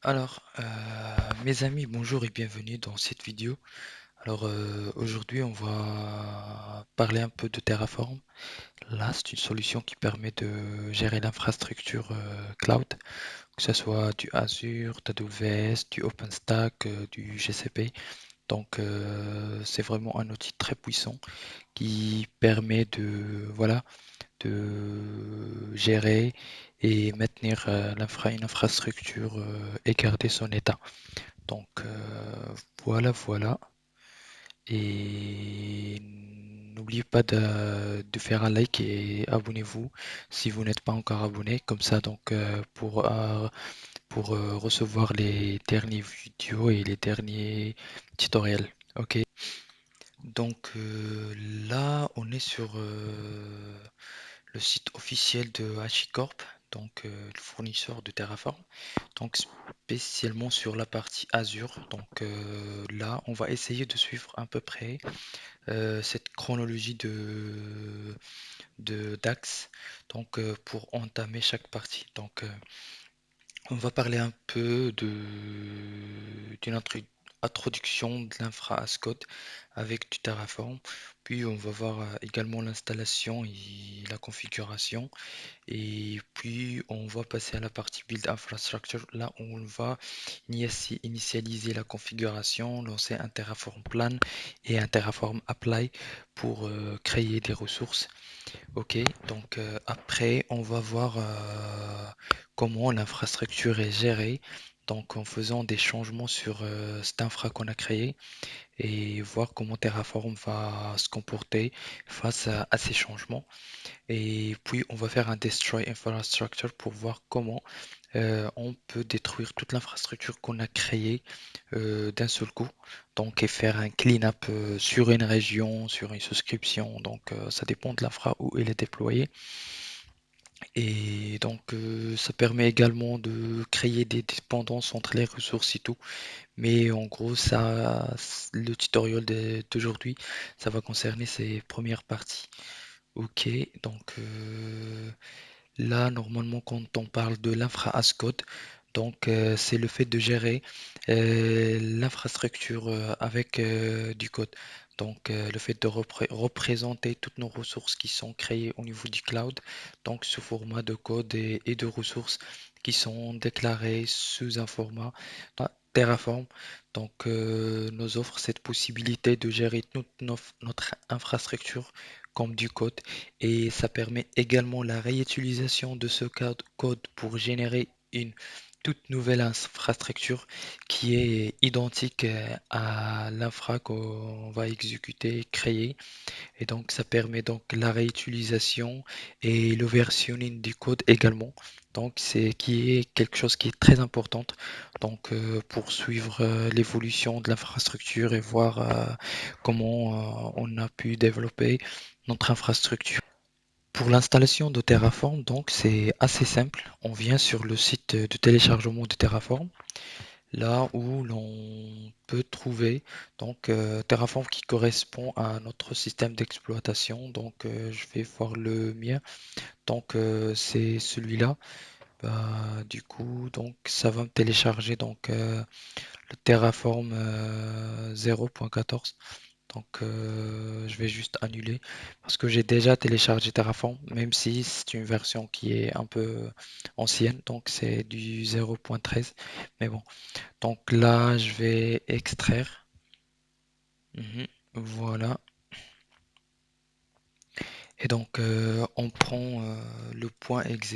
Mes amis, bonjour et bienvenue dans cette vidéo. Aujourd'hui, on va parler un peu de Terraform. Là, c'est une solution qui permet de gérer l'infrastructure cloud, que ce soit du Azure, d'AWS, du OpenStack, du GCP. C'est vraiment un outil très puissant qui permet de gérer et maintenir une infrastructure et garder son état. Donc voilà. Et n'oubliez pas de faire un like et abonnez-vous si vous n'êtes pas encore abonné, comme ça pour recevoir les derniers vidéos et les derniers tutoriels. Ok. Là, on est sur le site officiel de HashiCorp, le fournisseur de Terraform, donc spécialement sur la partie Azure. Là, on va essayer de suivre à peu près cette chronologie de DAX, pour entamer chaque partie. On va parler un peu d'une introduction de l'infra as code avec du Terraform, puis on va voir également l'installation et la configuration. Et puis, on va passer à la partie Build Infrastructure, là où on va initialiser la configuration, lancer un Terraform Plan et un Terraform Apply pour créer des ressources. Ok, après, on va voir comment l'infrastructure est gérée, donc en faisant des changements sur cette infra qu'on a créée et voir comment Terraform va se comporter face à ces changements. Et puis, on va faire un Destroy Infrastructure pour voir comment on peut détruire toute l'infrastructure qu'on a créée d'un seul coup. Et faire un clean-up sur une région, sur une souscription. Ça dépend de l'infra où elle est déployée. Ça permet également de créer des dépendances entre les ressources et tout. Mais en gros, le tutoriel d'aujourd'hui, ça va concerner ces premières parties. Ok, là, normalement, quand on parle de l'infra as code, c'est le fait de gérer l'infrastructure avec du code. Le fait de représenter toutes nos ressources qui sont créées au niveau du cloud, donc sous format de code et de ressources qui sont déclarées sous un format Terraform. Nous offre cette possibilité de gérer toute notre infrastructure comme du code et ça permet également la réutilisation de ce code pour générer une toute nouvelle infrastructure qui est identique à l'infra qu'on va exécuter, créer. Et donc, ça permet donc la réutilisation et le versionning du code également. C'est qui est quelque chose qui est très important. Pour suivre l'évolution de l'infrastructure et voir comment on a pu développer notre infrastructure. Pour l'installation de Terraform, c'est assez simple. On vient sur le site de téléchargement de Terraform, là où l'on peut trouver Terraform qui correspond à notre système d'exploitation. Je vais voir le mien. C'est celui-là. Ça va me télécharger le Terraform 0.14. Je vais juste annuler parce que j'ai déjà téléchargé Terraform, même si c'est une version qui est un peu ancienne, donc c'est du 0.13. Mais bon, là, je vais extraire. Mhm. Voilà. Et on prend le point exe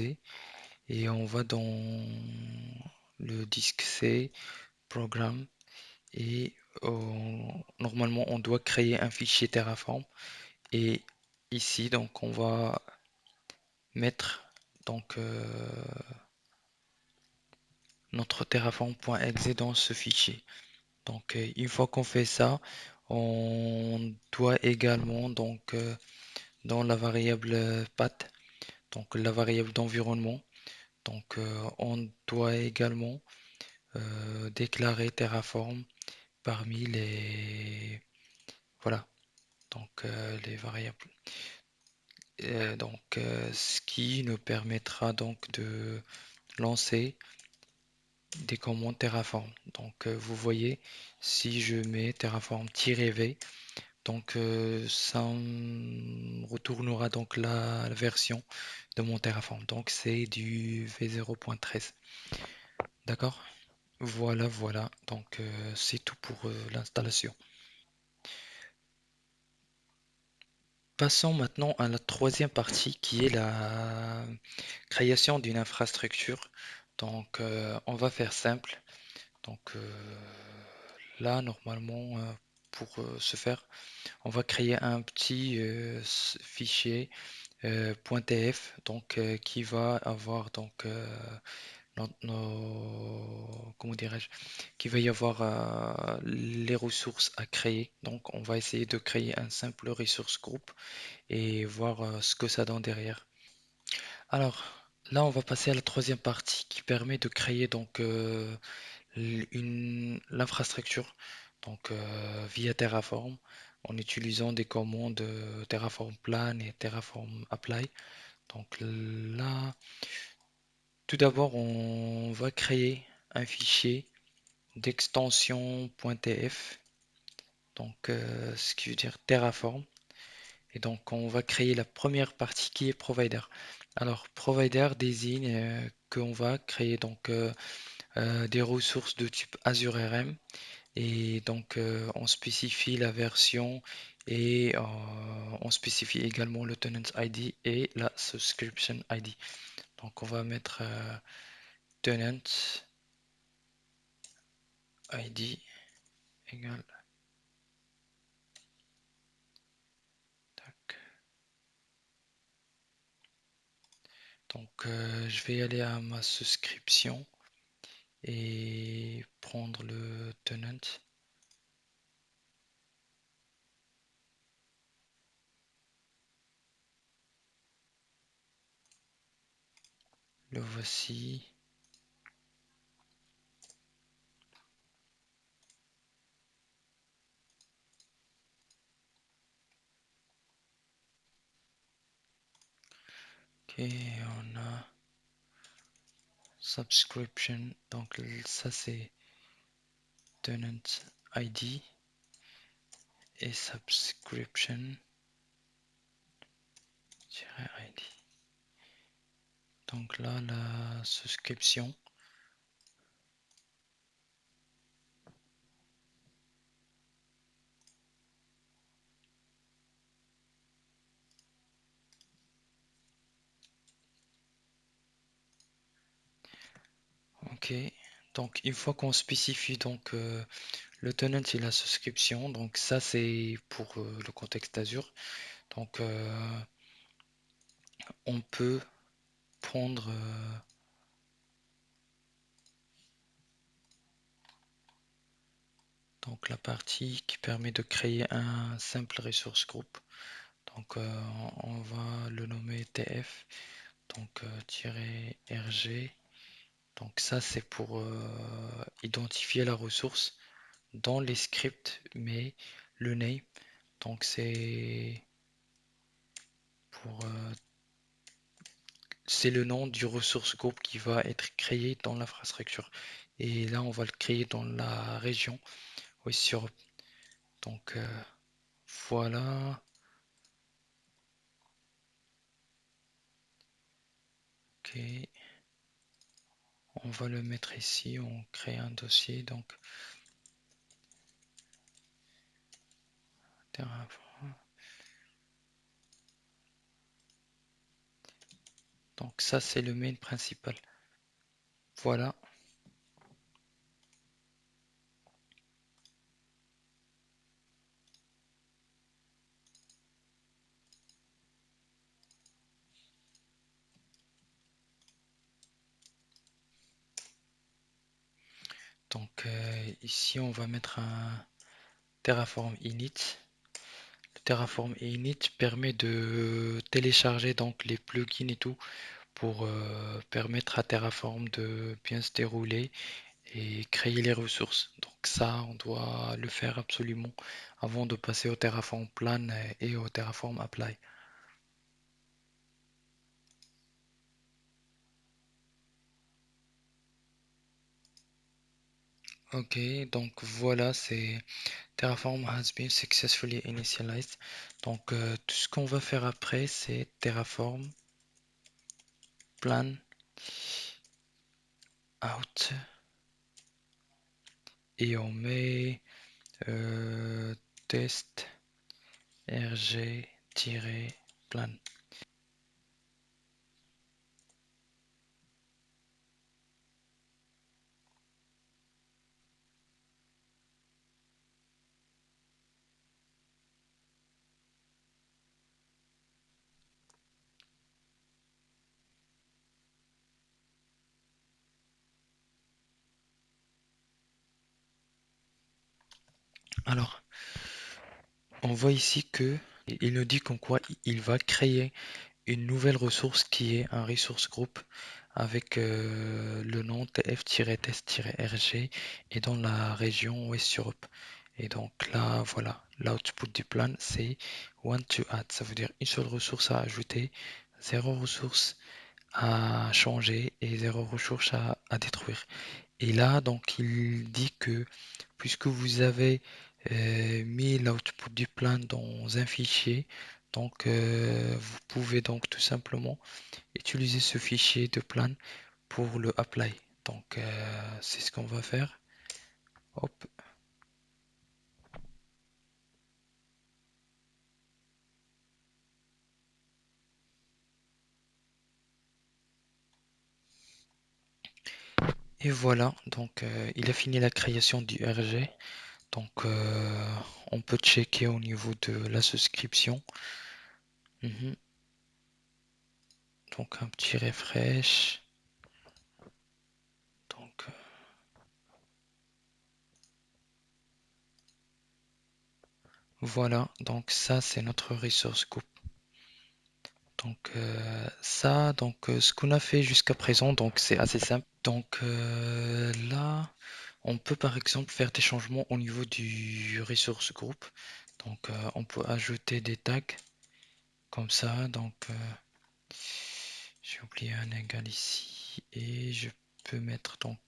et on va dans le disque C, programme, et normalement, on doit créer un fichier Terraform. Et ici, on va mettre donc euh, notre terraform.exe dans ce fichier. Une fois qu'on fait ça, on doit également dans la variable path, la variable d'environnement, on doit également déclarer Terraform parmi les voilà les variables. Ce qui nous permettra de lancer des commandes Terraform. Donc vous voyez, si je mets Terraform-V, donc ça me retournera donc la version de mon Terraform. Donc c'est du V0.13. D'accord? Voilà, voilà. Donc c'est tout pour l'installation. Passons maintenant à la troisième partie qui est la création d'une infrastructure. Donc on va faire simple. Donc là, normalement, pour ce faire, on va créer un petit fichier .tf donc qui va avoir donc comment dirais-je, qui va y avoir les ressources à créer. Donc on va essayer de créer un simple ressource group et voir ce que ça donne derrière. Alors là, on va passer à la troisième partie qui permet de créer donc l'infrastructure donc via Terraform en utilisant des commandes Terraform Plan et Terraform Apply. Donc là, tout d'abord, on va créer un fichier d'extension .tf, donc ce qui veut dire Terraform. Et donc, on va créer la première partie qui est provider. Alors, provider désigne qu'on va créer donc des ressources de type Azure RM. Et donc, on spécifie la version et on spécifie également le tenant ID et la subscription ID. Donc, on va mettre tenant ID égale. Tac. Donc, je vais aller à ma souscription et prendre le tenant. Le voici. Ok, on a subscription. Donc, ça c'est tenant ID et subscription ID. Donc là, la souscription. Ok. Donc, une fois qu'on spécifie donc le tenant et la souscription, donc ça c'est pour le contexte Azure. Donc, on peut prendre donc la partie qui permet de créer un simple resource group. Donc on va le nommer TF, donc -rg. Donc ça c'est pour identifier la ressource dans les scripts, mais le name, donc pour c'est le nom du ressource group qui va être créé dans l'infrastructure. Et là on va le créer dans la région West Europe. Donc voilà. Ok. On va le mettre ici, on crée un dossier, donc Terraform. Donc ça c'est le main principal. Voilà. Donc ici on va mettre un Terraform init. Le Terraform init permet de télécharger donc les plugins et tout pour permettre à Terraform de bien se dérouler et créer les ressources. Donc ça, on doit le faire absolument avant de passer au Terraform Plan et au Terraform Apply. Ok, donc voilà, c'est Terraform has been successfully initialized. Donc tout ce qu'on va faire après, c'est Terraform plan out et on met test rg-plan. Alors, on voit ici que il nous dit qu'en quoi il va créer une nouvelle ressource qui est un resource group avec le nom tf-test-rg et dans la région West Europe. Et donc là, voilà, l'output du plan, c'est one to add. Ça veut dire une seule ressource à ajouter, zéro ressource à changer et zéro ressource à détruire. Et là, donc, il dit que puisque vous avez mis l'output du plan dans un fichier, donc vous pouvez donc tout simplement utiliser ce fichier de plan pour le apply. Donc c'est ce qu'on va faire. Hop. Et voilà, donc il a fini la création du RG. Donc on peut checker au niveau de la souscription. Mhm. Donc un petit refresh. Donc voilà, donc ça c'est notre resource scoop. Donc ça, donc ce qu'on a fait jusqu'à présent, donc c'est assez simple. Donc là, on peut par exemple faire des changements au niveau du resource group. Donc on peut ajouter des tags comme ça. Donc j'ai oublié un égal ici et je peux mettre donc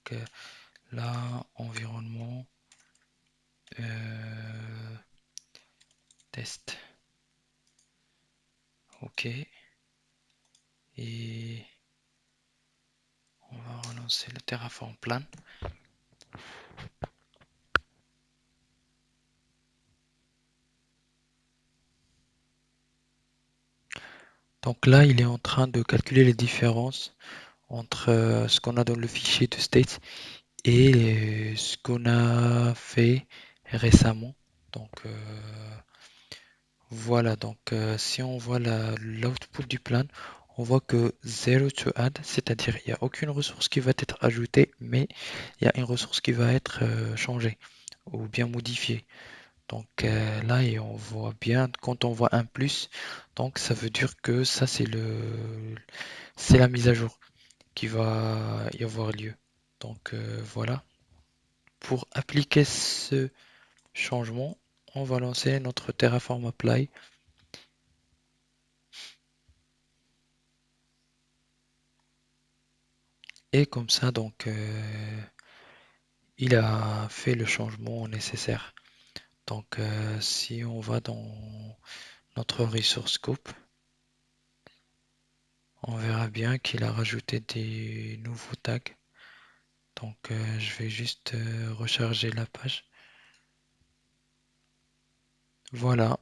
là environnement euh, test. Ok. Et on va relancer le Terraform plan. Donc là, il est en train de calculer les différences entre ce qu'on a dans le fichier de state et ce qu'on a fait récemment. Donc voilà, donc si on voit l'output du plan, on voit que 0 to add, c'est-à-dire il n'y a aucune ressource qui va être ajoutée, mais il y a une ressource qui va être changée ou bien modifiée. Donc là, et on voit bien, quand on voit un plus, donc ça veut dire que ça c'est la mise à jour qui va y avoir lieu. Donc voilà. Pour appliquer ce changement, on va lancer notre Terraform Apply et comme ça donc il a fait le changement nécessaire. Donc si on va dans notre resource scope, on verra bien qu'il a rajouté des nouveaux tags. Donc je vais juste recharger la page. Voilà.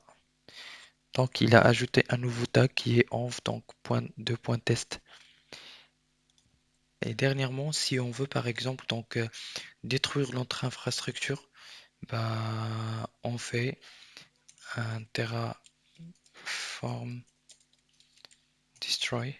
Donc il a ajouté un nouveau tag qui est env donc .2.test. Et dernièrement, si on veut par exemple donc détruire notre infrastructure, bah, on fait un Terraform destroy.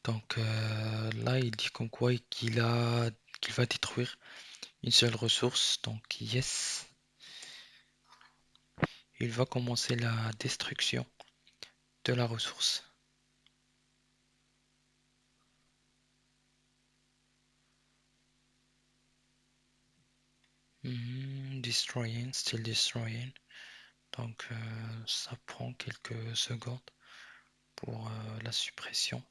Donc là, il dit comme quoi qu'il va détruire une seule ressource. Donc yes, il va commencer la destruction de la ressource. Destroying, still destroying. Donc ça prend quelques secondes pour la suppression.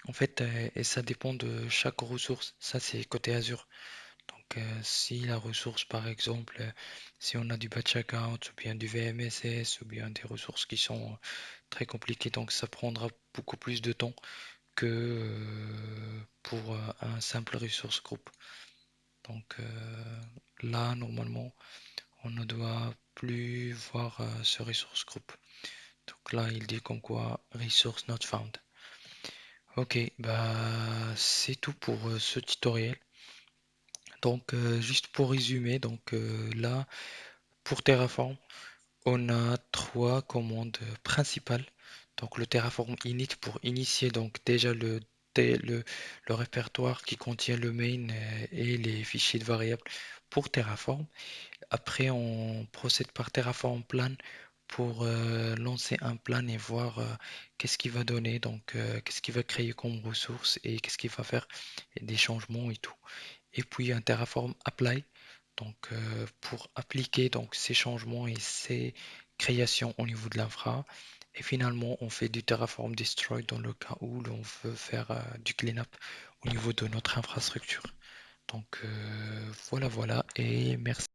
En fait, et ça dépend de chaque ressource. Ça, c'est côté Azure. Donc, si la ressource, par exemple, si on a du batch account, ou bien du VMSS, ou bien des ressources qui sont très compliquées, donc ça prendra beaucoup plus de temps que pour un simple resource group. Donc, là, normalement, on ne doit plus voir ce resource group. Donc là, il dit comme quoi resource not found. Ok, bah c'est tout pour ce tutoriel. Donc juste pour résumer, donc là pour Terraform, on a trois commandes principales. Donc le Terraform init pour initier donc déjà le répertoire qui contient le main et les fichiers de variables pour Terraform. Après, on procède par Terraform Plan pour lancer un plan et voir qu'est-ce qu'il va donner, donc qu'est-ce qu'il va créer comme ressource et qu'est-ce qu'il va faire, et des changements et tout. Et puis un Terraform Apply, donc pour appliquer donc ces changements et ces créations au niveau de l'infra. Et finalement, on fait du Terraform Destroy dans le cas où l'on veut faire du cleanup au niveau de notre infrastructure. Donc voilà, voilà, et merci.